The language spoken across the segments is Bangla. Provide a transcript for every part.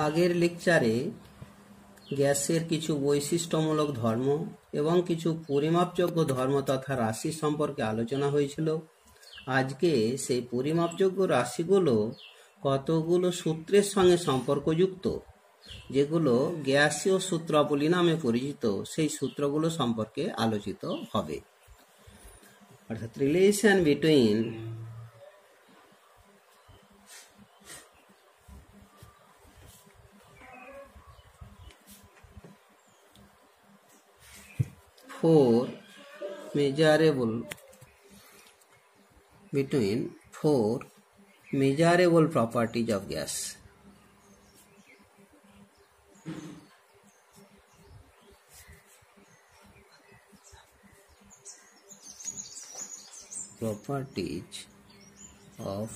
আগের লেকচারে গ্যাসের কিছু বৈশিষ্ট্যমূলক ধর্ম এবং কিছু পরিমাপযোগ্য ধর্ম তথা রাশি সম্পর্কে আলোচনা হয়েছিল। আজকে সেই পরিমাপযোগ্য রাশিগুলো কতগুলো সূত্রের সঙ্গে সম্পর্কযুক্ত, যেগুলো গ্যাসীয় সূত্রাবলী নামে পরিচিত, সেই সূত্রগুলো সম্পর্কে আলোচিত হবে। অর্থাৎ relation between four measurable properties of gas. Properties of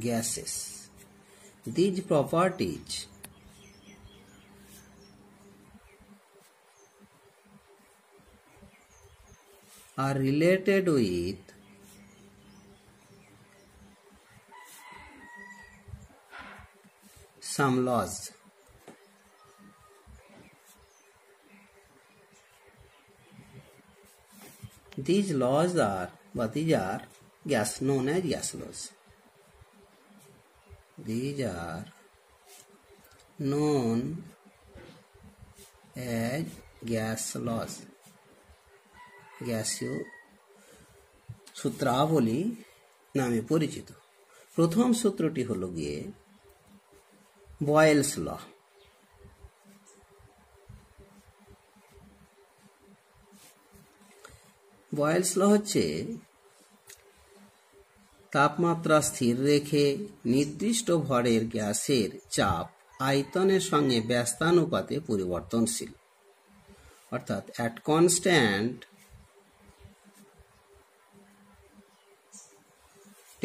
gases. These properties are related with some laws. These laws are gas, known as gas laws. These are known as gas laws. গ্যাসীয় সূত্রাবলী নামে পরিচিত। প্রথম সূত্রটি হলো গিয়ে বয়েলস ল। বয়েলস ল হচ্ছে তাপমাত্রা স্থির রেখে নির্দিষ্ট ভরের গ্যাসের চাপ আয়তনের সঙ্গে ব্যস্তানুপাতে পরিবর্তনশীল। অর্থাৎ at constant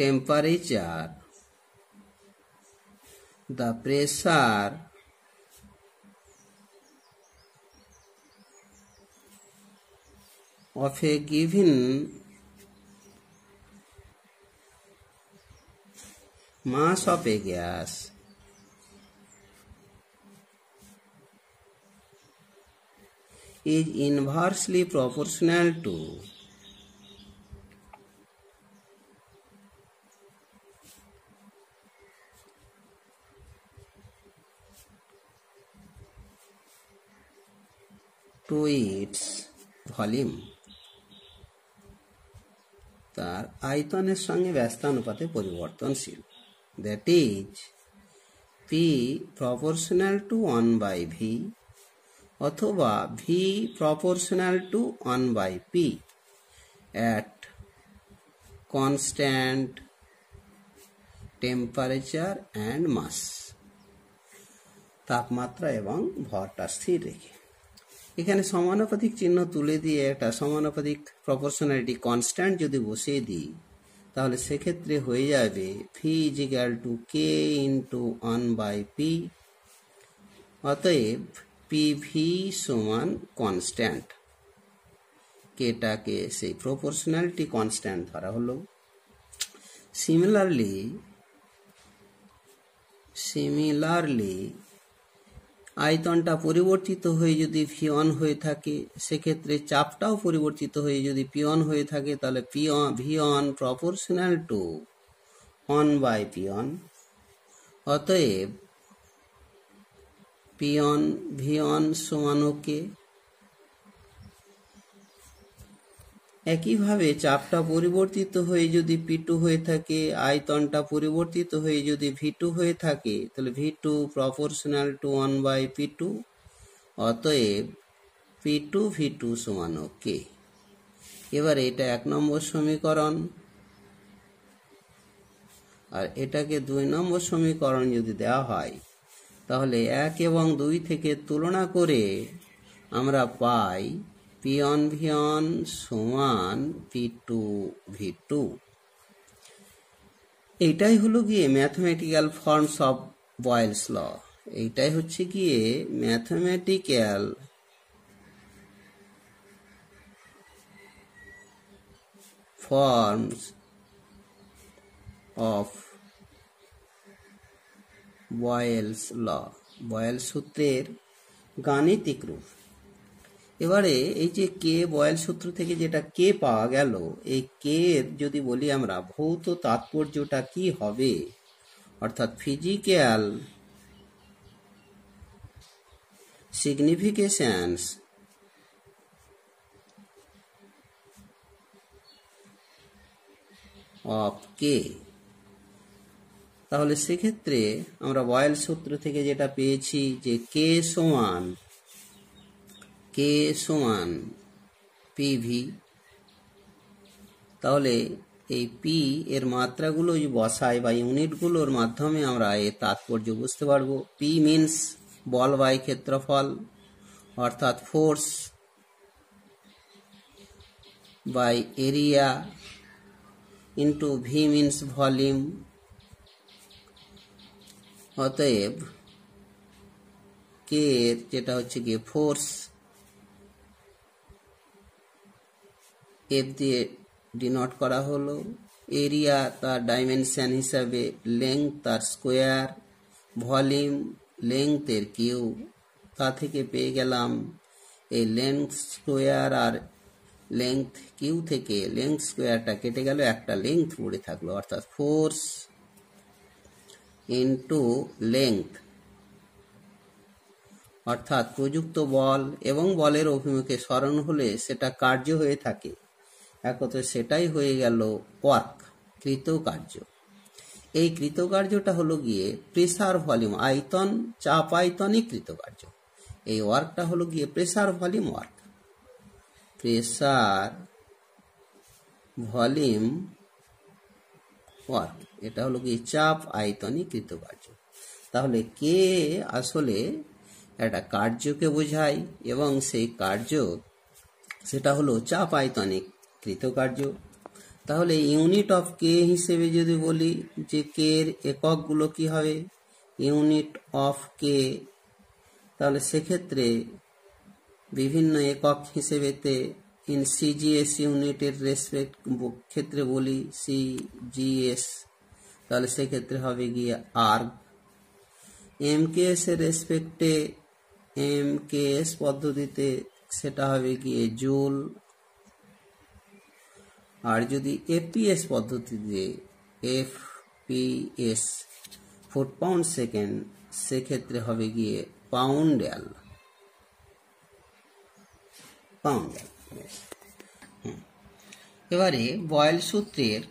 temperature the pressure of a given mass of a gas is inversely proportional to its volume. তার আয়তনের সঙ্গে ব্যস্তানুপাতে পরিবর্তনশীল। That is P proportional to 1 by V অথবা V proportional to 1 by P at constant temperature and mass. তাপমাত্রা এবং ভরটা স্থির রেখে। এখানে সমানুপাতিক চিহ্ন তুলে দিয়ে একটা সমানুপাতিক প্রপোর্শনালিটি কনস্ট্যান্ট যদি বসিয়ে দিই, তাহলে সেক্ষেত্রে হয়ে যাবে V = K × 1 by P। অতএব PV সমান কনস্ট্যান্ট, কেটাকে সেই প্রপোর্শনালিটি কনস্ট্যান্ট ধরা হলো। সিমিলারলি আয়তনটা পরিবর্তিত হয়ে যদি V1 হয়ে থাকে, সেক্ষেত্রে চাপটাও পরিবর্তিত হয়ে যদি P1 হয়ে থাকে, তাহলে V1 proportional to 1 by P1। অতএব V1 সমান ওকে। একইভাবে চাপটা পরিবর্তিত হয়ে যদি P2 হয়ে থাকে, আয়তনটা পরিবর্তিত হয়ে যদি V2 হয়ে থাকে, তাহলে V2 proportional to 1 by P2। অতএব P2 V2 সমান ওকে। এবার এটা 1 নম্বর সমীকরণ, আর এটাকে 2 নম্বর সমীকরণ যদি দেওয়া হয়, তাহলে 1 এবং 2 থেকে তুলনা করে আমরা পাই P1 V1 সমান P2 V2। এইটাই হলো গিয়ে mathematical forms of Boyle's law. এইটাই হচ্ছে গিয়ে mathematical forms of Boyle's law, Boyle's সূত্রের গাণিতিক রূপ। এবারে এই যে কে, বয়েল সূত্র থেকে যেটা কে পাওয়া গেল, এই কে এর যদি বলি আমরা ভৌত তাৎপর্যটা কি হবে, অর্থাৎ ফিজিক্যাল সিগনিফিকেশনস অফ কে, তাহলে সেক্ষেত্রে আমরা বয়েল সূত্র থেকে যেটা পেয়েছি যে কে সমান পিভি, তাহলে এই পি এর মাত্রাগুলো বসাই বা ইউনিটগুলোর মাধ্যমে আমরা এর তাৎপর্য বুঝতে পারবো। পি মিন্স বল বাই ক্ষেত্রফল, অর্থাৎ force by area, into V means volume. অতএব কে এর যেটা হচ্ছে গিয়ে ফোর্স, এফ দিয়ে ডিনোট করা হলো, এরিয়া তার ডাইমেনশন হিসাবে লেংথ তার স্কোয়ার, ভলিউম লেংথের কিউ, তা থেকে পেয়ে গেলাম এই লেংথ স্কোয়ার, আর লেংথ কিউ থেকে লেংথ স্কোয়ারটা কেটে গেল, একটা লেংথ পড়ে থাকলো, অর্থাৎ ফোর্স ইন্টু লেংথ, অর্থাৎ প্রযুক্ত বল এবং বলের অভিমুখে সরণ হলে সেটা কার্য হয়ে থাকে, একত্রে সেটাই হয়ে গেল ওয়ার্ক, কৃতকার্য। এই কৃতকার্যটা হলো গিয়ে প্রেসার ভলিউম, আয়তন চাপ আয়তনই কৃতকার্য। এই ওয়ার্কটা হলো গিয়ে pressure volume work, pressure volume work, এটা হলো গিয়ে চাপ আয়তনই কৃতকার্য। তাহলে কে আসলে একটা কার্যকে বোঝায় এবং সেই কার্য সেটা হলো চাপ আয়তনিক কৃতকার্য। তাহলে ইউনিট অফ কে হিসেবে যদি বলি যে কে এর এককগুলো কি হবে, ইউনিট অফ কে, তাহলে সেক্ষেত্রে বিভিন্ন একক হিসেবেতে ইন সিজিএস ইউনিটের রেসপেক্ট ক্ষেত্রে বলি সিজিএস, তাহলে সেক্ষেত্রে হবে গিয়ে আর্গ। এমকেএস এর রেসপেক্টে এমকেএস পদ্ধতিতে সেটা হবে গিয়ে জুল, আর যদি এপিএস পদ্ধতিতে এফপিএস ফুট পাউন্ড সেকেন্ড, সেক্ষেত্রে হবে গিয়ে পাউন্ডাল। এবারে বয়েল সূত্রের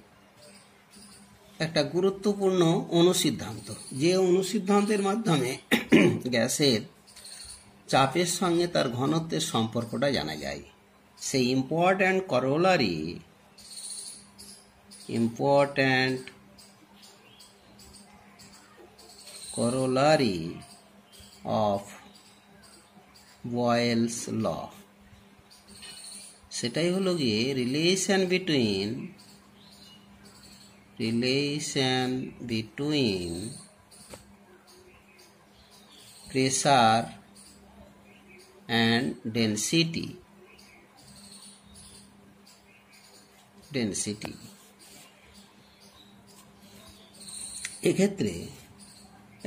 একটা গুরুত্বপূর্ণ অনুসিদ্ধান্ত, যে অনুসিদ্ধান্তের মাধ্যমে গ্যাসের চাপের সঙ্গে তার ঘনত্বের সম্পর্কটা জানা যায়, সেই important corollary of Boyle's law, সেটাই হলো গিয়ে relation between pressure and density এক্ষেত্রে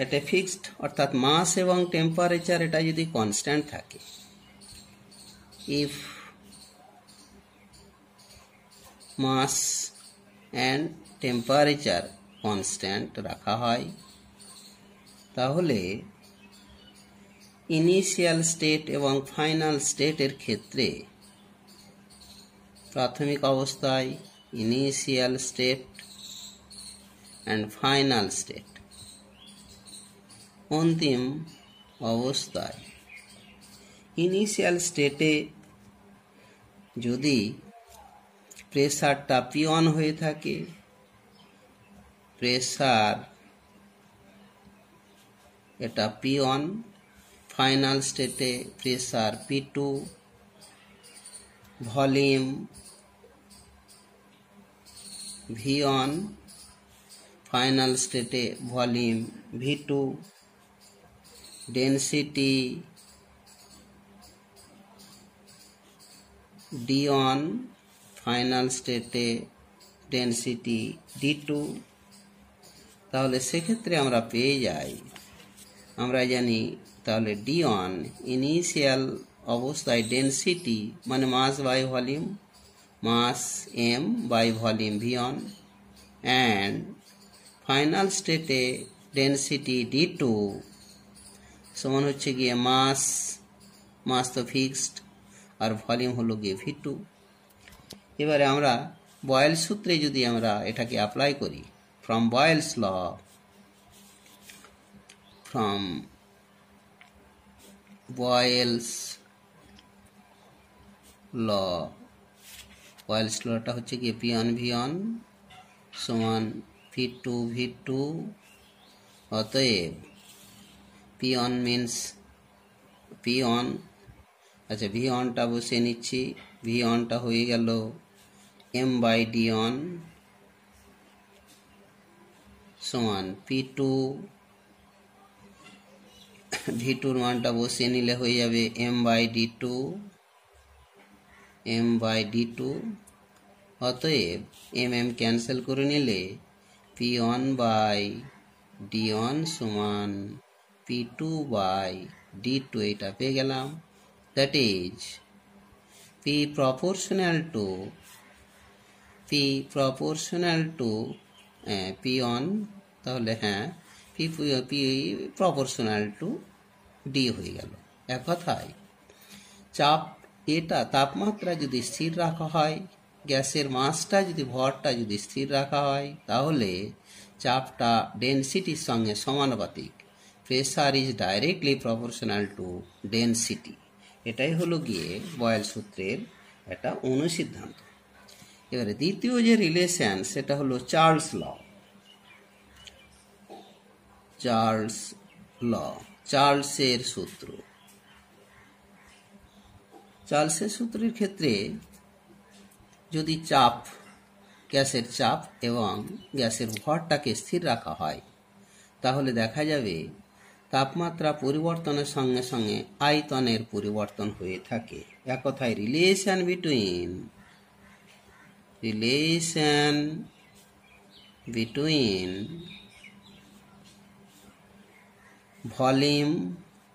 এটা ফিক্সড, অর্থাৎ মাস এবং টেম্পারেচার এটা যদি কনস্ট্যান্ট থাকে, if mass and temperature constant রাখা হয়, তাহলে ইনিশিয়াল স্টেট এবং ফাইনাল স্টেটের ক্ষেত্রে প্রাথমিক অবস্থায় initial state and final state, অন্তিম অবস্থায় ইনিশিয়াল স্টেটে যদি প্রেসারটা P1 হয়ে থাকে, প্রেসার এটা P1, ফাইনাল স্টেটে pressure P2, volume V1, final স্টেটে volume V2, density D1, final স্টেটে ডেনসিটি D2। তাহলে সেক্ষেত্রে আমরা পেয়ে যাই আমরা জানি তাহলে D1 ইনিশিয়াল অবস্থায় ডেনসিটি মানে mass by volume, mass m by volume V1, and final স্টেটে ডেনসিটি D2 সমান হচ্ছে গিয়ে মাস তো ফিক্সড আর ভলিউম হলো গিয়ে V2। এবারে আমরা বয়েলস সূত্রে যদি আমরা এটাকে অ্যাপ্লাই করি ফ্রম বয়েলস ল, বয়েলস লটা হচ্ছে গিয়ে P1 V1 সমান P2 V2, অতএব P1 মিন্স P1, আচ্ছা V1টা বসে নিচ্ছি, V1টা হয়ে গেল m বাই D1 সমান P2, V2র মানটা বসিয়ে নিলে হয়ে যাবে m বাই D2, অতএব m ক্যান্সেল করে নিলে P1 বাই D1 সমান P2 বাই D2 এটা পেয়ে গেলাম। That is P proportional to P1, তাহলে হ্যাঁ P proportional to D হয়ে গেল। এক কথায় চাপ এটা তাপমাত্রা যদি স্থির রাখা হয়, গ্যাসের মাসটা যদি ভরটা যদি স্থির রাখা হয়, তাহলে চাপটা ডেনসিটির সঙ্গে সমানুপাতিক। Pressure is directly proportional to density. এটাই হলো গিয়ে বয়েল সূত্রের একটা অনুসিদ্ধান্ত। এবারে দ্বিতীয় যে রিলেশন সেটা হলো চার্লস ল। চার্লসের সূত্র। চার্লসের সূত্রের ক্ষেত্রে যদি চাপ, গ্যাসের চাপ এবং গ্যাসের ভরটাকে স্থির রাখা হয়, তাহলে দেখা যাবে তাপমাত্রা পরিবর্তনের সঙ্গে সঙ্গে আয়তনের পরিবর্তন হয়ে থাকে। এক কথায় relation between volume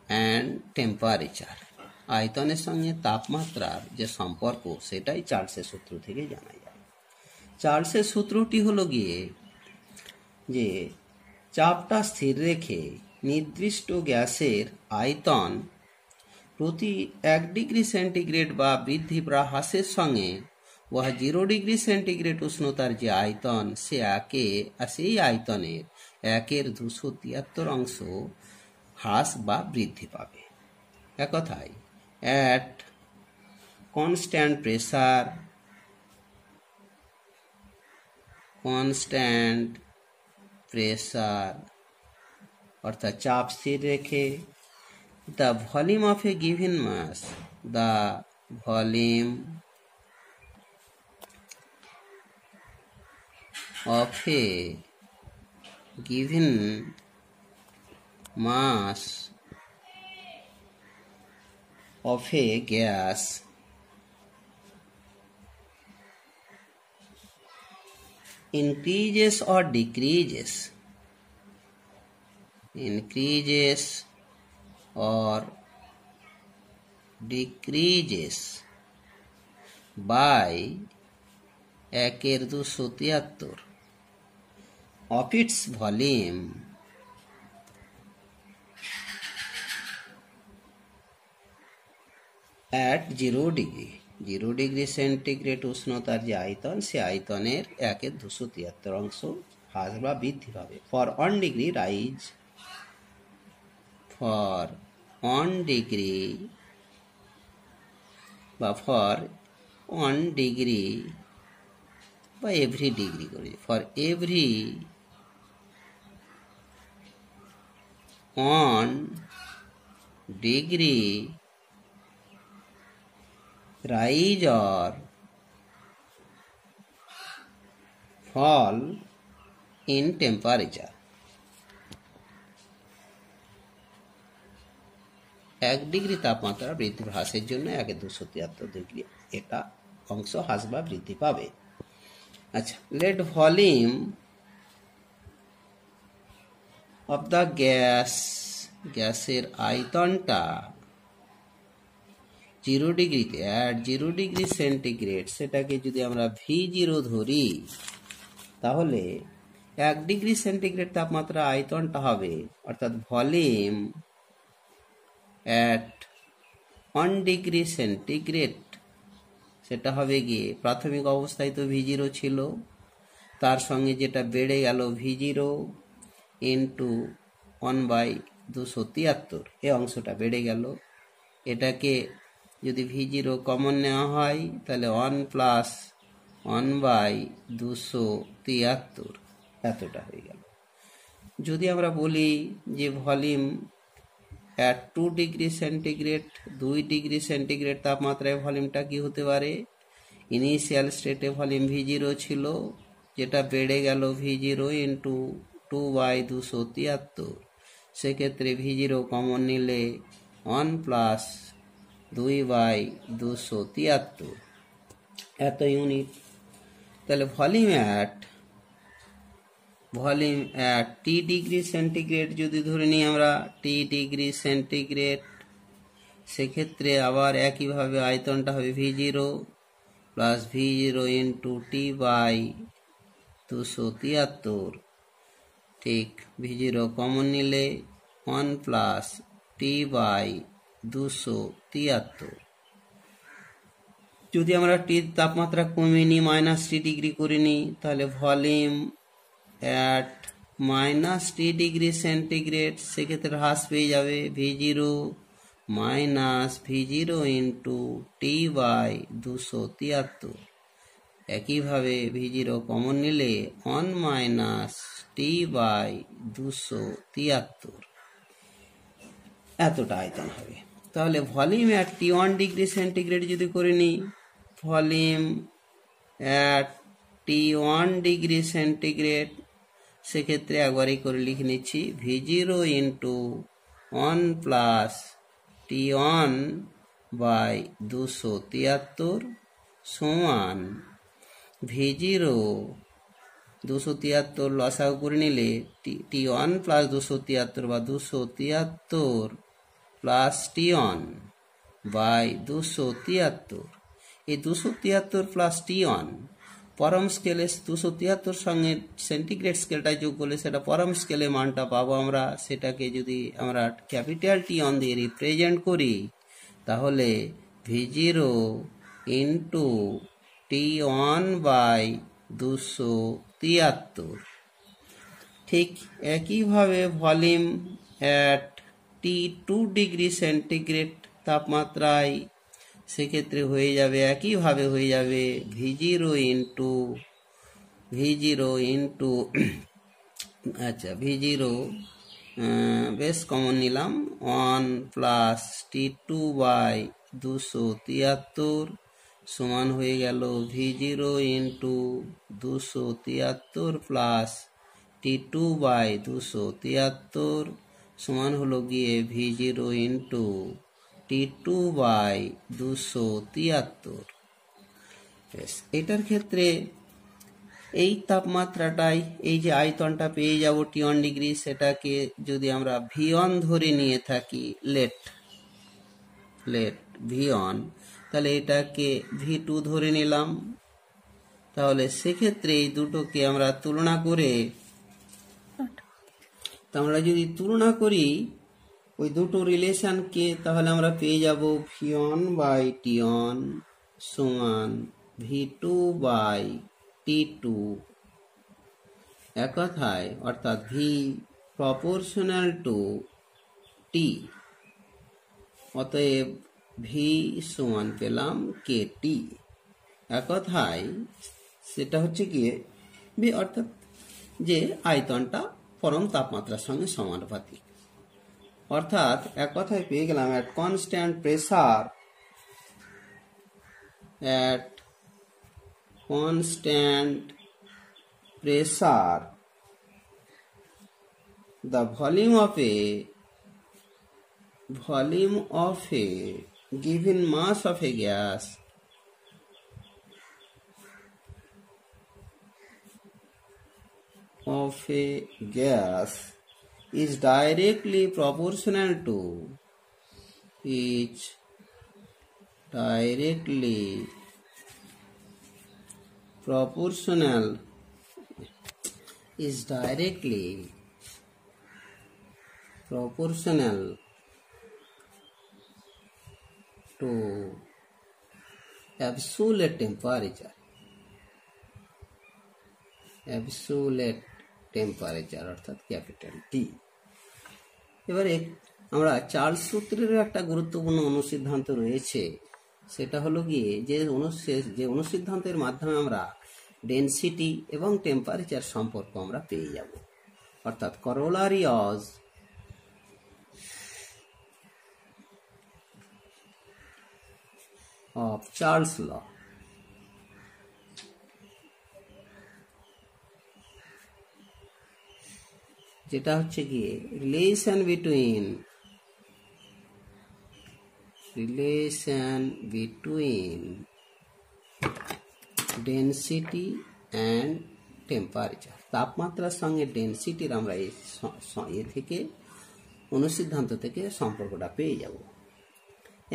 and temperature, আয়তনের সঙ্গে তাপমাত্রার যে সম্পর্ক সেটাই চার্লসের সূত্র থেকে জানা যায়। চার্লসের সূত্রটি হলো গিয়ে যে চাপটা স্থির রেখে নির্দিষ্ট গ্যাসের আয়তন প্রতি 1 ডিগ্রি সেন্টিগ্রেড বা বৃদ্ধি বা হ্রাসের সঙ্গে 0 ডিগ্রি সেন্টিগ্রেড উষ্ণতার যে আয়তন সেই আয়তনের 1/273 অংশ হ্রাস বা বৃদ্ধি পাবে। এক কথায় at constant pressure অর্থাৎ চাপ স্থির রেখে the volume of a given mass, the volume of a given mass of a gas increases or decreases by 1/273 of its volume at 0 degree centigrade উষ্ণতার যে আয়তন, সে আয়তনের 1/273 অংশ হ্রাস বা বৃদ্ধি পাবে। ফর 1 ডিগ্রি বা এভরি ডিগ্রি করে, for every 1 degree rise or fall in temperature, 1 degree তাপমাত্রা বৃদ্ধি হ্রাসের জন্য 1/273 ডিগ্রি এটা অংশ হ্রাস বা বৃদ্ধি পাবে। আচ্ছা, let volume of the gas গ্যাসের আয়তনটা 0 ডিগ্রিতে অ্যাট 0 ডিগ্রি সেন্টিগ্রেড সেটাকে যদি আমরা V0 ধরি, তাহলে 1 ডিগ্রি সেন্টিগ্রেড তাপমাত্রা আয়তনটা হবে, অর্থাৎ ভলিউম অ্যাট 1 ডিগ্রি সেন্টিগ্রেড সেটা হবে গিয়ে প্রাথমিক অবস্থায় তো V0 ছিল, তার সঙ্গে যেটা বেড়ে গেল V0 ইন্টু 1/273, এই অংশটা বেড়ে গেল। এটাকে যদি V0 কমন নেওয়া হয় তাহলে 1 প্লাস 1/273 এতটা হয়ে গেল। যদি আমরা বলি যে volume at 2 degree centigrade, 2 degree centigrade তাপমাত্রায় ভলিউমটা কি হতে পারে? ইনিশিয়াল স্টেটে ভলিউম V0 ছিল, যেটা বেড়ে গেল V0 ইন্টু 2/273, সেক্ষেত্রে V0 কমন নিলে 1 প্লাস 2/273 এত ইউনিট। তাহলে volume at T degree centigrade যদি ধরে নিই আমরা T ডিগ্রি সেন্টিগ্রেড, সেক্ষেত্রে আবার একইভাবে আয়তনটা হবে V0 plus V0 into T/273, ঠিক V0 কমন নিলে 1 প্লাস T/273। যদি আমরা টির তাপমাত্রা কমিয়ে নিই, -T ডিগ্রি করে নিই, তাহলে volume at -T degree centigrade সেক্ষেত্রে হ্রাস পেয়ে যাবে V0 minus V0 into T/273। একইভাবে V0 কমন নিলে 1 মাইনাস T/273 এতটা আয়তন হবে। তাহলে volume at T1 degree centigrade যদি করে নিই, volume at T1 degree centigrade সেক্ষেত্রে একবারই করে লিখে নিচ্ছি V0 ইন্টু 1 প্লাস T1/273 সমান V0 273 লসাগু করে নিলে T1 প্লাস 273 বা 273 প্লাস T1/273, এই 273 প্লাস T1 পরম স্কেলে 273 সঙ্গে সেন্টিগ্রেড স্কেলটা যোগ করলে সেটা পরম স্কেলে মানটা পাবো আমরা। সেটাকে যদি আমরা ক্যাপিটাল T1 দিয়ে রিপ্রেজেন্ট করি, তাহলে V0 ইন্টু T1/273। ঠিক একইভাবে volume at T2 degree centigrade তাপমাত্রায় সেক্ষেত্রে হয়ে যাবে একইভাবে হয়ে যাবে V0 ইন্টু আচ্ছা V0 বেশ কমন নিলাম 1 প্লাস T2/273 সমান হয়ে গেল V0 ইন্টু 273 প্লাস T2/273 সমান হলো গিয়ে V0 ইন্টু T2/273। এটার ক্ষেত্রে এই তাপমাত্রাটাই, এই যে আয়তনটা পেয়ে যাব T1 ডিগ্রি, সেটাকে যদি আমরা V1 ধরে নিয়ে থাকি, লেট V1, তাহলে এটাকে V2 ধরে নিলাম। তাহলে সেক্ষেত্রে এই দুটোকে আমরা তুলনা করে, আমরা যদি তুলনা করি ওই দুটো রিলেশনকে, তাহলে আমরা পেয়ে যাব V1/T1 সমান V2/T2, এক কথায় অর্থাৎ V প্রপোর্শনাল টু T, অতএব V সমান পেলাম KT। এক কথায় সেটা হচ্ছে গিয়ে V, অর্থাৎ যে আয়তনটা পরম তাপমাত্রার সঙ্গে সমানুপাতিক। অর্থাৎ এক কথায় পেয়ে গেলাম at constant pressure the volume of a given mass of a gas is directly proportional to is directly proportional is directly proportional to absolute temperature, absolute temperature অর্থাৎ ক্যাপিটাল টি। এবারে আমরা চার্লস সূত্রের একটা গুরুত্বপূর্ণ অনুসিদ্ধান্ত রয়েছে, সেটা হলো গিয়ে যে অনুসিদ্ধান্তের মাধ্যমে আমরা ডেনসিটি এবং টেম্পারেচার সম্পর্ক আমরা পেয়ে যাব, অর্থাৎ করোলারি of Charles law। যেটা হচ্ছে গিয়ে relation between density and temperature, তাপমাত্রার সঙ্গে ডেনসিটির আমরা এ থেকে অনুসিদ্ধান্ত থেকে সম্পর্কটা পেয়ে যাব।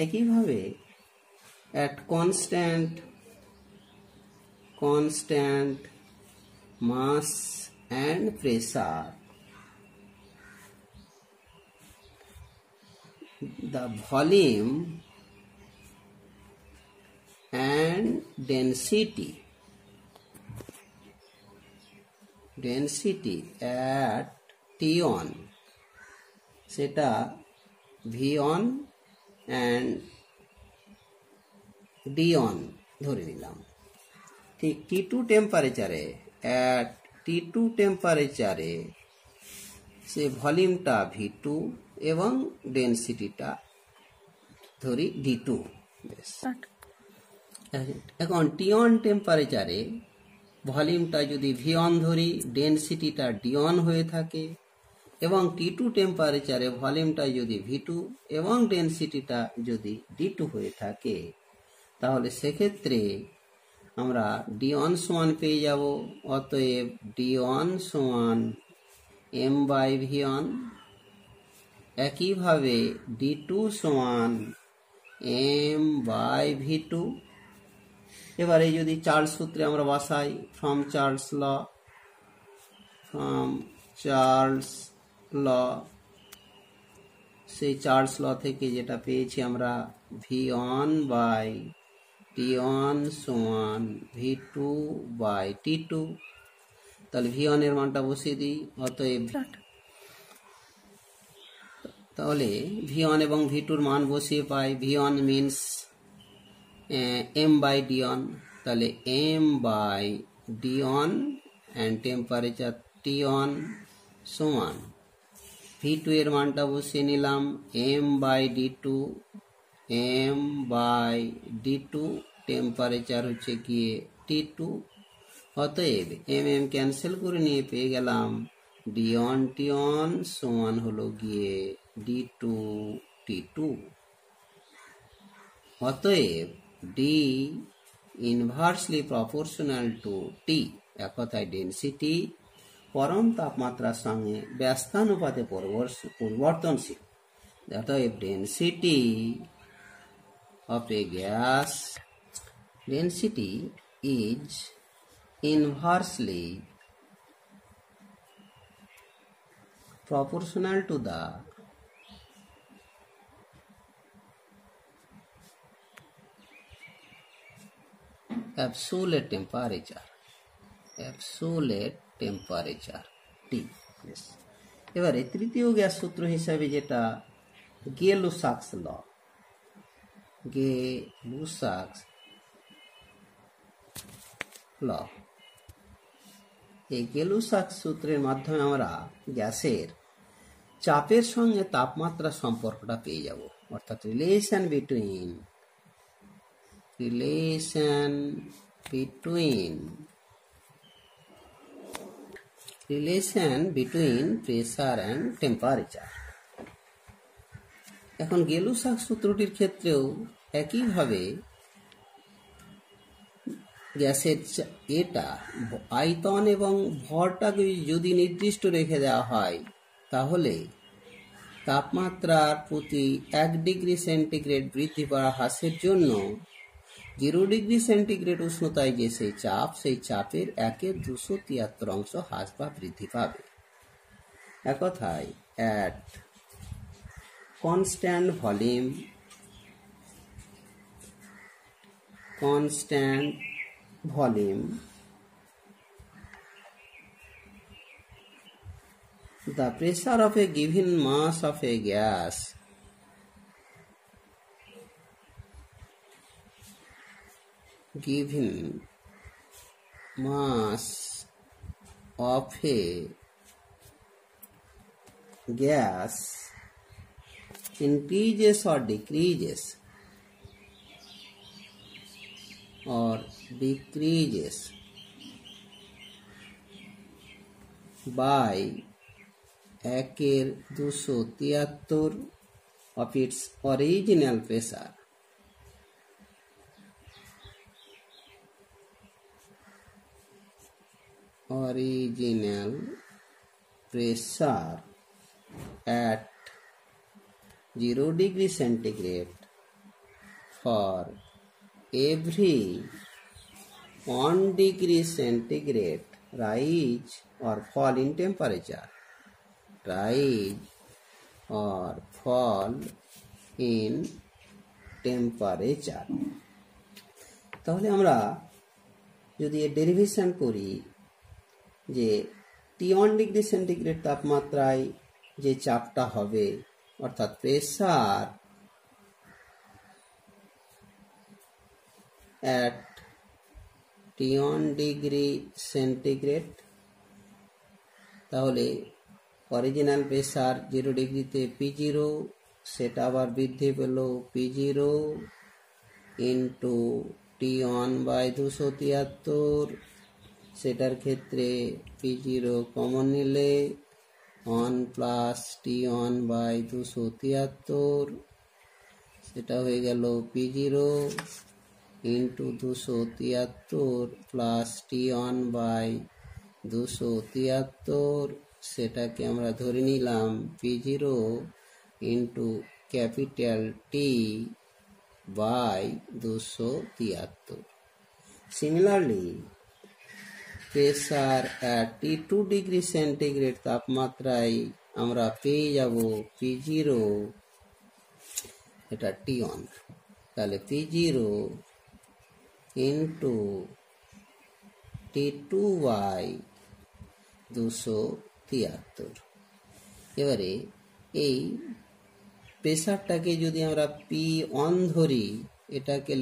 একইভাবে at constant mass and pressure, the volume and density at T1 সেটা V1 and D1 ধরে নিলাম। ঠিক T2 টেম্পারেচারে সে ভলিউমটা V2 এবং ডেনসিটিটা ধরি D2। এখন T1 টেম্পারেচারে ভলিউমটা যদি V1 ধরি, ডেনসিটিটা D1 হয়ে থাকে, এবং T2 টেম্পারেচারে ভলিউমটা যদি V2 এবং ডেনসিটিটা যদি D2 হয়ে থাকে, তাহলে সেক্ষেত্রে আমরা D1 সমান পেয়ে যাব, অতএব D1 সমান m/V1। একইভাবে D2 সমান m/V2। এবারে যদি চার্লস সূত্রে আমরা বসাই, ফ্রম চার্লস ল, সেই চার্লস ল থেকে যেটা পেয়েছি আমরা V1/T1 সমান V2/T2। তাহলে V1 এর মানটা বসিয়ে দিই, অতএব তাহলে V1 এবং V2 মান বসিয়ে পাই। V1 মিনস m/D1, তাহলে m/D1 অ্যান্ড টেম্পারেচার T1 সমান V2 এর মানটা বসিয়ে নিলাম m/D2 টেম্পারেচার হচ্ছে গিয়ে T2। অতএব m ক্যান্সেল করে নিয়ে পেয়ে গেলাম D1 T1 সমান হলো গিয়ে D2 T2। অতএব D inversely proportional to T, এক কথায় ডেনসিটি পরম তাপমাত্রার সঙ্গে ব্যস্তানুপাতে পরিবর্তনশীল। অতএব density of a gas density is inversely proportional to the absolute temperature T। এবারে তৃতীয় গ্যাস সূত্র হিসাবে যেটা গেলুসাক্স ল, এই গেলুসাক্স সূত্রের মাধ্যমে আমরা গ্যাসের চাপের সঙ্গে তাপমাত্রার সম্পর্কটা পেয়ে যাব, অর্থাৎ relation between pressure and temperature. এখন গেলুসাক্স সূত্রটির ক্ষেত্রেও একইভাবে গ্যাসের এটা আয়তন এবং ভরটাকে যদি নির্দিষ্ট রেখে দেওয়া হয়, তাহলে তাপমাত্রার প্রতি 1 ডিগ্রি সেন্টিগ্রেড বৃদ্ধি বা হ্রাসের জন্য 0 ডিগ্রি সেন্টিগ্রেড উষ্ণতায় যে সেই চাপের 1/273 অংশ হ্রাস বা বৃদ্ধি পাবে। এক কথায় at constant volume, the pressure of a given mass of a gas increases or decreases by 1/273 of its original pressure, at 0 degree centigrade for every 1 degree centigrade rise or fall in temperature, তাহলে আমরা যদি এর ডেরিভেশন করি যে T1 ডিগ্রি সেন্টিগ্রেড তাপমাত্রায় যে চাপটা হবে অর্থাৎ pressure at T1 degree centigrade, তাহলে অরিজিনাল প্রেসার 0 ডিগ্রিতে P0, সেটা আবার বৃদ্ধি পেল P0 ইন্টু T1/273, সেটার ক্ষেত্রে P0 কমন নিলে 1 প্লাস T1/273, সেটা হয়ে গেল P0 ইন্টু 273 প্লাস T1/273, সেটাকে আমরা ধরে নিলাম P0 into capital T/273। Similarly pressure at T2 degree centigrade তাপমাত্রায় আমরা পেয়ে যাব P0, এটা T1, তাহলে P0 ইন্টু T2/273। এবারে এই প্রেসারটাকে যদি আমরা P1 ধরি, এটাকে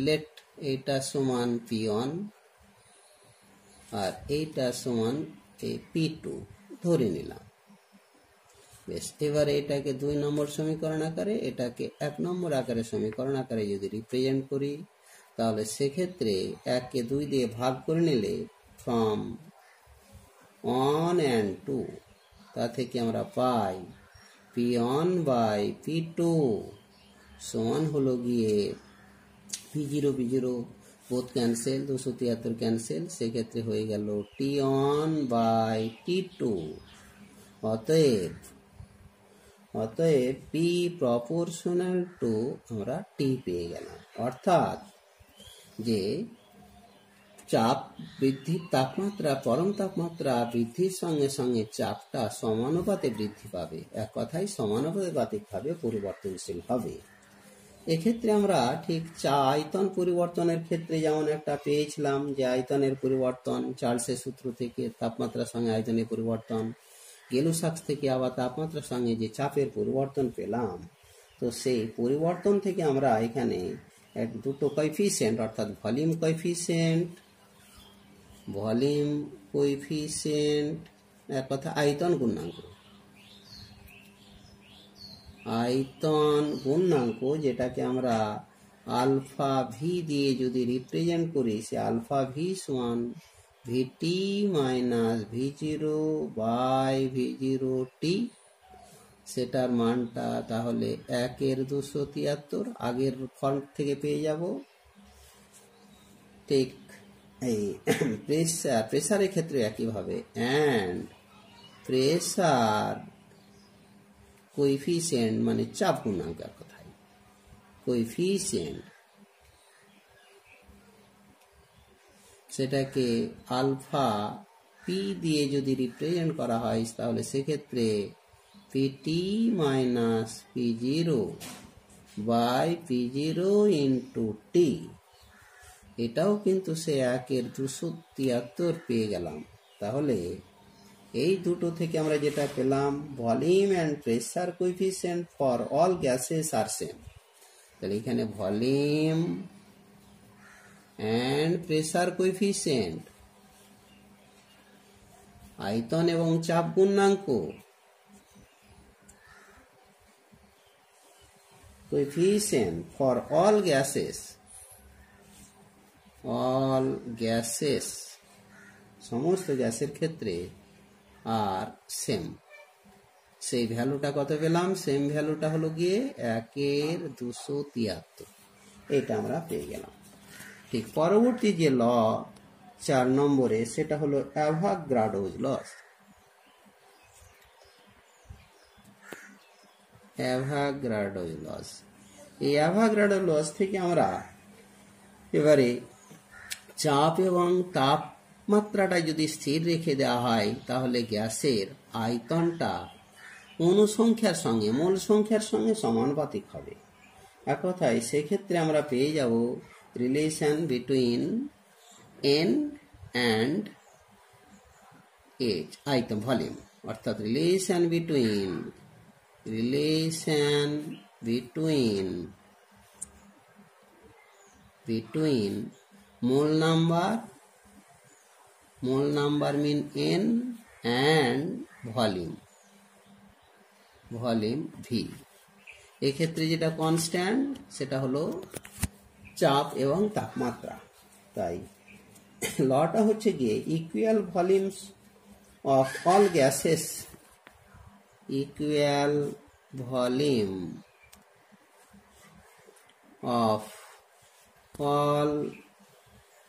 এইটা সমান P1 আর এইটা সমান P2 ধরে নিলাম। বেশ, এবারে এটাকে 2 নম্বর সমীকরণ আকারে, এটাকে 1 নম্বর আকারে সমীকরণ আকারে যদি রিপ্রেজেন্ট করি, তাহলে সেক্ষেত্রে 1 কে 2 দিয়ে ভাগ করে নিলে ফ্রম 1 and 2, তা থেকে আমরা পাই P1/P2 সমান হলো গিয়ে P0 বোথ ক্যান্সেল, 273 ক্যান্সেল, সেক্ষেত্রে হয়ে গেল T1/T2। অতএব P প্রপোর্শনাল টু আমরা T পেয়ে গেলাম, অর্থাৎ যে চাপ বৃদ্ধির তাপমাত্রা, পরম তাপমাত্রা বৃদ্ধির সঙ্গে সঙ্গে চাপটা সমানুপাতে বৃদ্ধি পাবে, এক কথায় সমানুপাতিকভাবে পরিবর্তনশীল হবে। এক্ষেত্রে আমরা ঠিক আয়তন পরিবর্তনের ক্ষেত্রে যেমন একটা পেয়েছিলাম যে আয়তনের পরিবর্তন চার্লসের সূত্র থেকে তাপমাত্রার সঙ্গে আয়তনের পরিবর্তন, গেলুসাক্স থেকে আবার তাপমাত্রার সঙ্গে যে চাপের পরিবর্তন পেলাম, তো সেই পরিবর্তন থেকে আমরা এখানে দুটো কোএফিসিয়েন্ট অর্থাৎ ভলিউম কোএফিসিয়েন্ট, এক কথা আয়তন গুণাঙ্ক, যেটাকে আমরা আলফা ভি দিয়ে যদি রিপ্রেজেন্ট করি, সে আলফা ভি সমান ভিটি মাইনাস V0/V0t, সেটার মানটা তাহলে 1/273 আগের ফর্ম থেকে পেয়ে যাব। ঠিক এই প্রেসারের ক্ষেত্রে একইভাবে, অ্যান্ড প্রেসার কোএফিসিয়েন্ট মানে চাপ গুণাঙ্কের কথাই, কোএফিসিয়েন্ট সেটাকে আলফা পি দিয়ে যদি রিপ্রেজেন্ট করা হয় তাহলে সেক্ষেত্রে PT minus P0 by P0 into T, এটাও কিন্তু সে 1/273 পেয়ে গেলাম। তাহলে এই দুটো থেকে আমরা যেটা পেলাম, volume and pressure coefficient for all gases are same. তাহলে এখানে ভলিউম অ্যান্ড প্রেসার কোএফিসিয়েন্ট, আয়তন এবং চাপ গুণাঙ্ক, কোএফিসিয়েন্ট ফর অল গ্যাসেস, সমস্ত গ্যাসের ক্ষেত্রে আর সেম। সেই ভ্যালুটা কত পেলাম? সেম ভ্যালুটা হলো গিয়ে 1/273, এটা আমরা পেয়ে গেলাম। ঠিক পরবর্তী যে ল 4 নম্বরে, সেটা হলো অ্যাভোগাড্রোস লস। অ্যাভোগাড্রোস লস, এই অ্যাভোগাড্রোস লস থেকে আমরা এবারে চাপ এবং তাপমাত্রাটা যদি স্থির রেখে দেওয়া হয় তাহলে গ্যাসের আয়তনটা অনুসংখ্যার সঙ্গে, মোল সংখ্যার সঙ্গে সমানুপাতিক হবে। এক কথায় সেক্ষেত্রে আমরা পেয়ে যাব relation between N and H, আয়তন ভলিউম, অর্থাৎ relation between mole number mean N and volume V. এক্ষেত্রে যেটা কনস্ট্যান্ট সেটা হলো চাপ এবং তাপমাত্রা। তাই লটা হচ্ছে গিয়ে equal volumes of all gases, equal volume of all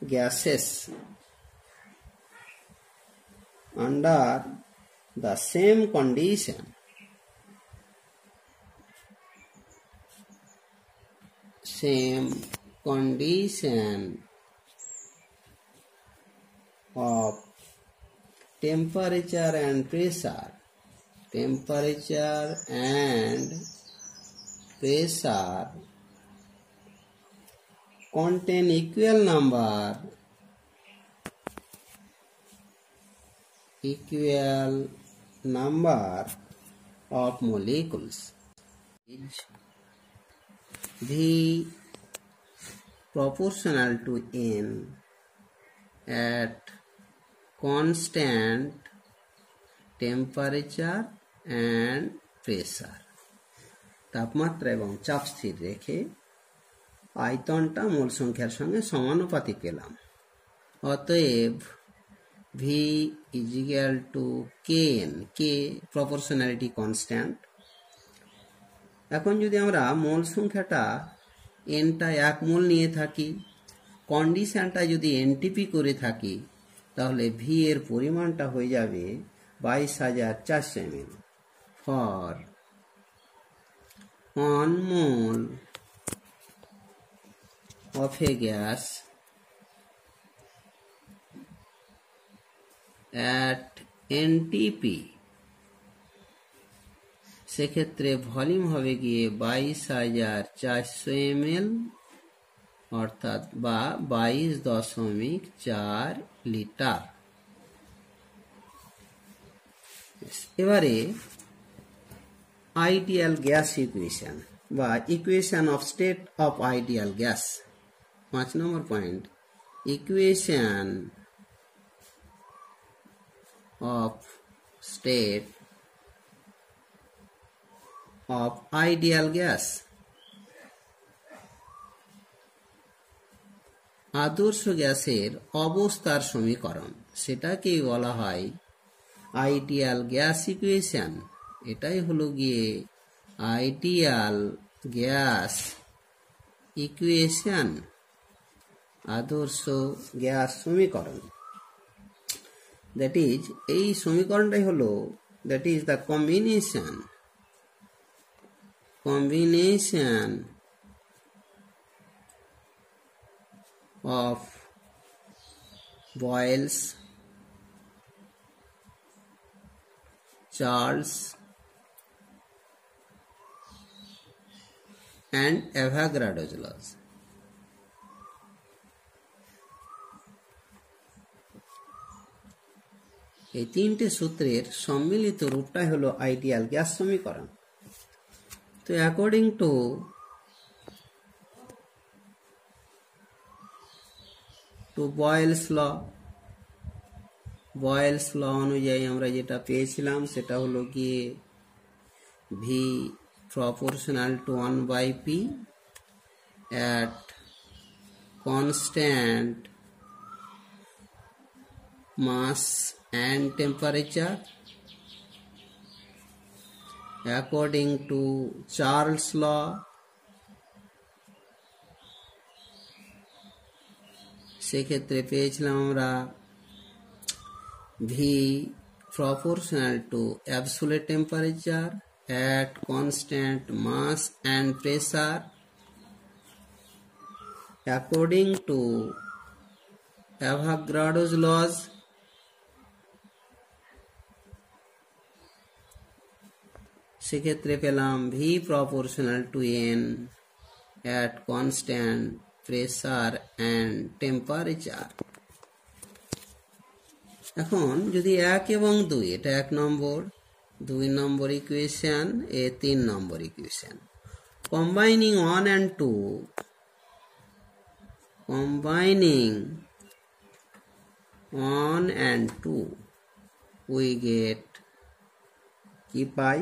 gases under the same condition of temperature and pressure contain equal number of molecules. V proportional to N at constant temperature and pressure. তাপমাত্রা এবং চাপ স্থির রেখে আয়তনটা মোল সংখ্যার সঙ্গে সমানুপাতিক পেলাম। অতএব V is equal to Kn, K proportionality constant। এখন যদি আমরা মোল সংখ্যাটা nটা 1 মোল নিয়ে থাকি, কন্ডিশনটা যদি এনটিপি করে থাকি, তাহলে V এর পরিমাণটা হয়ে যাবে 22,400 ml for 1 mole of a gas at NTP। সেক্ষেত্রে ভলিউম হবে গিয়ে 22,400 ml, অর্থাৎ বা 22.4 লিটার। এবারে আইডিয়াল গ্যাস ইকুয়েশন বা equation of state of ideal gas, 5 number point, equation of state of ideal gas। আদর্শ গ্যাসের অবস্থার সমীকরণ, সেটাকেই বলা হয় আইডিয়াল গ্যাস ইকুয়েশন। এটাই হলো গিয়ে আইডিয়াল গ্যাস ইকুয়েশন, আদর্শ গ্যাস সমীকরণ। দ্যাট ইজ, এই সমীকরণটাই হলো, that is the combination combination of Boyle's, Charles and Avogadro's laws. এই তিনটে সূত্রের সম্মিলিত রূপটাই হলো আইডিয়াল গ্যাস সমীকরণ। তো অ্যাকর্ডিং টু বয়েলস ল অনুযায়ী আমরা যেটা পেয়েছিলাম সেটা হলো গিয়ে V proportional to 1/p at constant mass and temperature according to Charles law সেক্ষেত্রে পেয়েছিলাম আমরা V proportional to absolute temperature at constant mass and pressure according to Avogadro's laws. সেক্ষেত্রে পেলাম V proportional to N at constant pressure and temperature. এখন যদি 1 এবং 2, এটা 1 নম্বর, 2 নম্বর ইকুয়েশন, 3 নম্বর equation, combining 1 and 2, we get কি পাই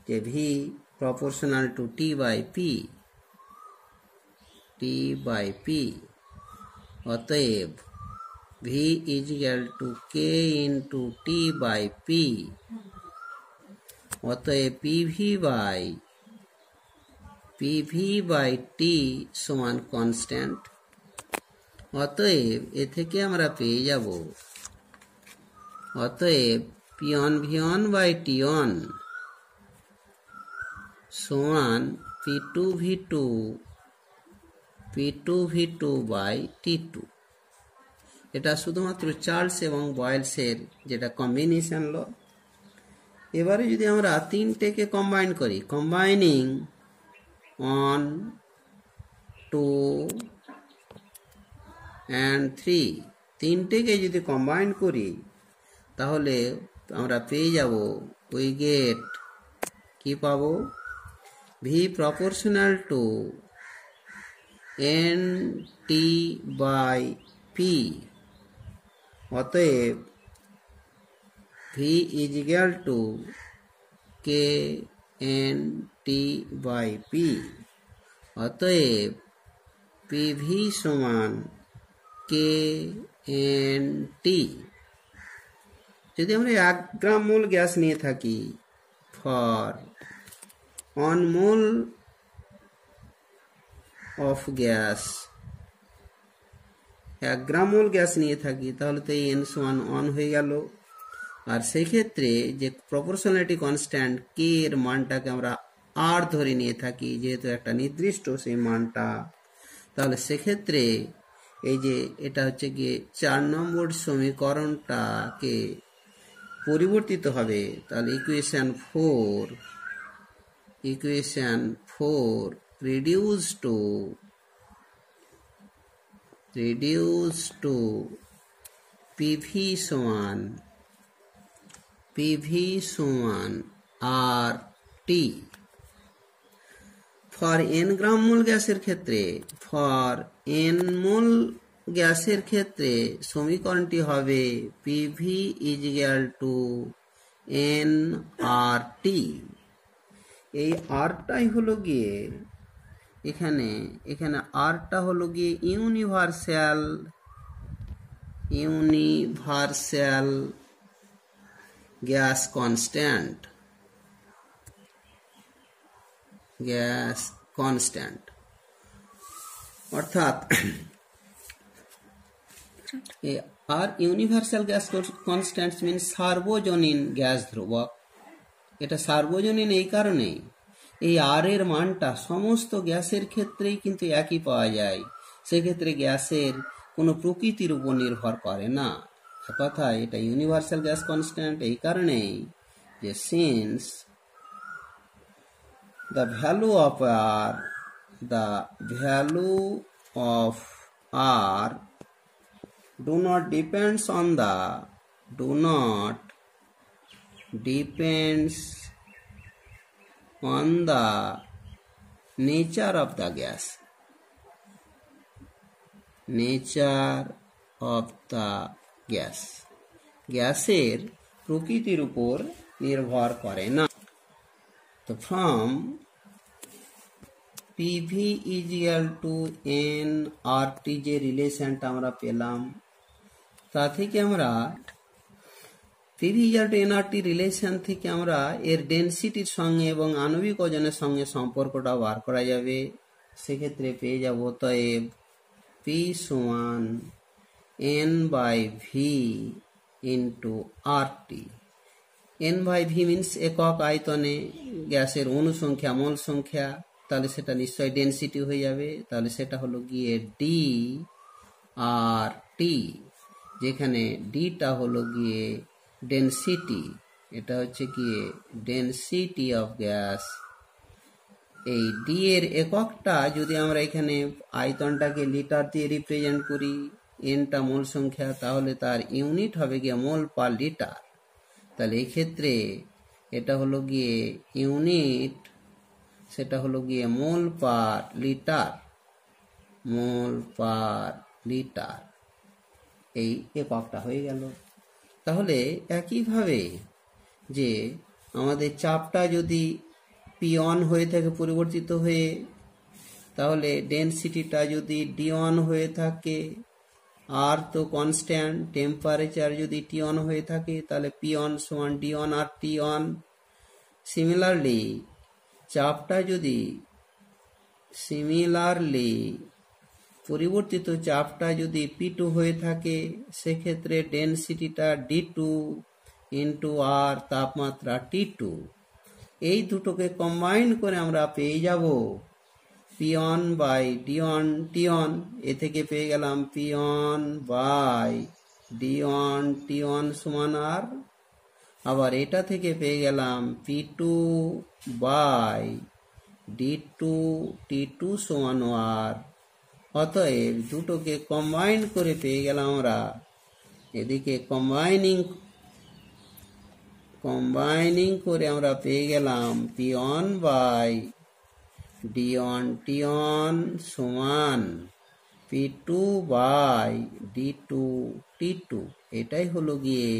যে V proportional to T by P, অতএব V is equal to K into T by P, অতএব PV by T সমান কনস্ট্যান্ট। অতএব এ থেকে আমরা পেয়ে যাব, অতএব P1 V1 by T1 সমান P2 V2 by T2। এটা শুধুমাত্র চার্লস এবং বয়েলসের যেটা কম্বিনেশন ল। এবারে যদি আমরা তিনটেকে কম্বাইন করি, কম্বাইনিং 1, 2 and 3, তিনটেকে যদি কম্বাইন করি তাহলে আমরা পেয়ে যাব, উই গেট কি পাবো, V proportional to NT by P, অতএব V is equal to KNT by P, অতএব PV সমান KNT। যদি আমরা 1 গ্রাম মোল গ্যাস নিয়ে থাকি for 1 mole of gas, 1 gram mole gas নিয়ে থাকি, তাহলে তো এই N সমান 1 হয়ে গেল। আর সেই ক্ষেত্রে যে প্রপোর্শনালিটি কনস্ট্যান্ট K এর মানটাকে আমরা R ধরে নিয়ে থাকি, যেহেতু একটা নির্দিষ্ট সেই মানটা, তাহলে সেক্ষেত্রে এই যে এটা হচ্ছে গিয়ে 4 নম্বর সমীকরণটাকে পরিবর্তিত হবে। তাহলে ইকুয়েশন 4 reduced to PV সমান RT। ফর n গ্রাম মোল গ্যাসের ক্ষেত্রে, সমীকরণটি হবে PV is equal to nRT। এই আরটাই হলো গিয়ে এখানে আরটা হলো গিয়ে ইউনিভার্সাল গ্যাস কনস্ট্যান্ট, অর্থাৎ আর ইউনিভার্সাল গ্যাস কনস্ট্যান্ট মিনস সার্বজনীন গ্যাস ধ্রুবক। এটা সার্বজনীন এই কারণে এই আর এর মানটা সমস্ত গ্যাসের ক্ষেত্রেই কিন্তু একই পাওয়া যায়, সেক্ষেত্রে গ্যাসের কোনো প্রকৃতির উপর নির্ভর করে না। কথায় এটা ইউনিভার্সাল গ্যাস কনস্ট্যান্ট এই কারণেই যে since the value of R do not depends on the nature of the gas. গ্যাসের প্রকৃতির উপর নির্ভর করে না। তো from PV = nRT যে রিলেশনটা আমরা পেলাম, তা থেকে আমরা PV = nRT রিলেশন থেকে আমরা এর ডেনসিটির সঙ্গে এবং আণবিক ওজনের সঙ্গে সম্পর্কটা বার করা যাবে। সেক্ষেত্রে পেয়ে যাব অতএব P সমান N/V × RT। N/V মিন্স একক আয়তনে গ্যাসের অণু সংখ্যা, মোল সংখ্যা, তাহলে সেটা নিশ্চয়ই ডেনসিটি হয়ে যাবে। তাহলে সেটা হলো গিয়ে DRT, যেখানে ডিটা হলো গিয়ে ডেনসিটি, এটা হচ্ছে গিয়ে ডেনসিটি অফ গ্যাস। এই ডি এর এককটা যদি আমরা এখানে আয়তনটাকে লিটার দিয়ে রিপ্রেজেন্ট করি, এনটা মোল সংখ্যা, তাহলে তার ইউনিট হবে গিয়ে মোল পার লিটার। তাহলে এই ক্ষেত্রে এটা হলো গিয়ে ইউনিট, সেটা হলো গিয়ে মোল পার লিটার, এই এককটা হয়ে গেল। তাহলে একইভাবে যে আমাদের চাপটা যদি P1 হয়ে থাকে পরিবর্তিত হয়ে, তাহলে ডেনসিটিটা যদি D1 হয়ে থাকে, আর তো কনস্ট্যান্ট, টেম্পারেচার যদি T1 হয়ে থাকে, তাহলে P1 সমান D1 আর T1। সিমিলারলি চাপটা যদি পরিবর্তিত চাপটা যদি P2 হয়ে থাকে, সেক্ষেত্রে ডেনসিটিটা D2 × R, তাপমাত্রা T2। এই দুটোকে কম্বাইন করে আমরা পেয়ে যাব P1/D1 T1। এ থেকে পেয়ে গেলাম P1/D1 T1 সমান R। আবার এটা থেকে পেয়ে গেলাম P2/D2 T2 সমান R। অতএব দুটোকে কম্বাইন করে পেয়ে গেলাম আমরা, এদিকে কম্বাইনিং করে আমরা পেয়ে গেলাম P1/D1 T1 সমান P2/D2 T2। এটাই হলো গিয়ে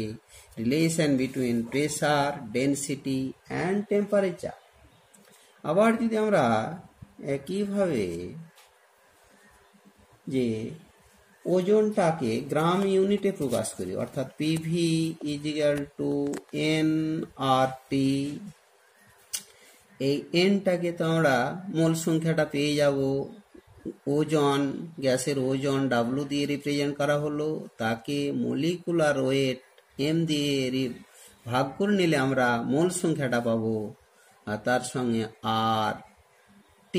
relation between pressure, density and temperature. আবার যদি আমরা একইভাবে যে ওজনটাকে গ্রাম ইউনিটে প্রকাশ করি, অর্থাৎ PV = nRT, এই এনটাকে তো আমরা মোল সংখ্যাটা পেয়ে যাব, ওজন, গ্যাসের ওজন W দিয়ে রিপ্রেজেন্ট করা হলো, তাকে মলিকুলার ওয়েট M দিয়ে ভাগ করে নিলে আমরা মোল সংখ্যাটা পাবো, আর তার সঙ্গে RT।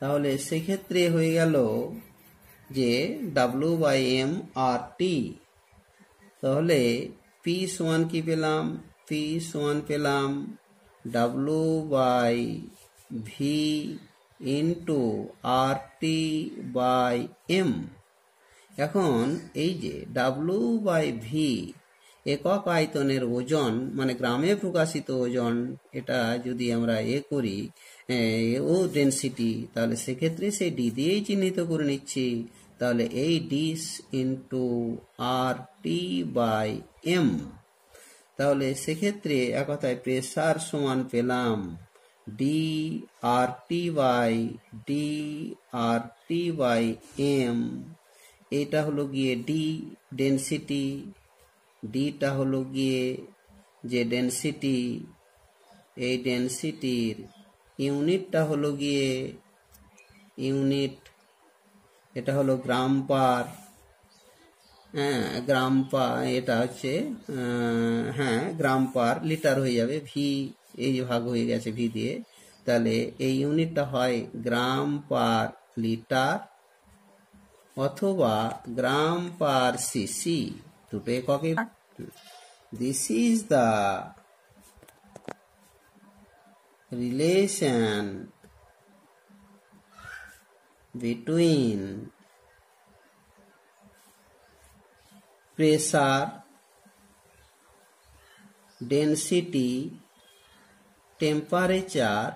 তাহলে সেক্ষেত্রে হয়ে গেল যে W/M RT। তাহলে P সমান কি পেলাম? P সমান পেলাম W/V × RT/M। এখন এই যে W/V একক আয়তনের ওজন, মানে গ্রামে প্রকাশিত ওজন, এটা যদি আমরা করি ও ডেনসিটি, তাহলে সেক্ষেত্রে সেই ডি দিয়েই চিহ্নিত করে নিচ্ছি। তাহলে এই ডি × RT/M। তাহলে সেক্ষেত্রে এক কথায় প্রেসার সমান পেলাম DRT/M। এটা হলো গিয়ে ডি ডেনসিটি, ডিটা হলো গিয়ে যে ডেনসিটি, এই ডেনসিটির ইউনিটটা হলো গিয়ে ইউনিট, এটা হলো গ্রাম পার, গ্রাম পার, এটা হচ্ছে গ্রাম পার লিটার হয়ে যাবে। ভি এই যে ভাগ হয়ে গেছে ভি দিয়ে, তাহলে এই ইউনিটটা হয় গ্রাম পার লিটার অথবা গ্রাম পার সিসি, দুটো এককে। This is the relation between pressure, density, temperature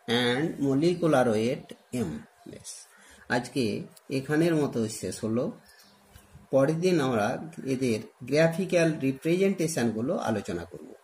and molecular weight m। আজকে এখানের মতো শেষ হলো। পরের দিন আমরা এদের গ্রাফিক্যাল রিপ্রেজেন্টেশনগুলো আলোচনা করব।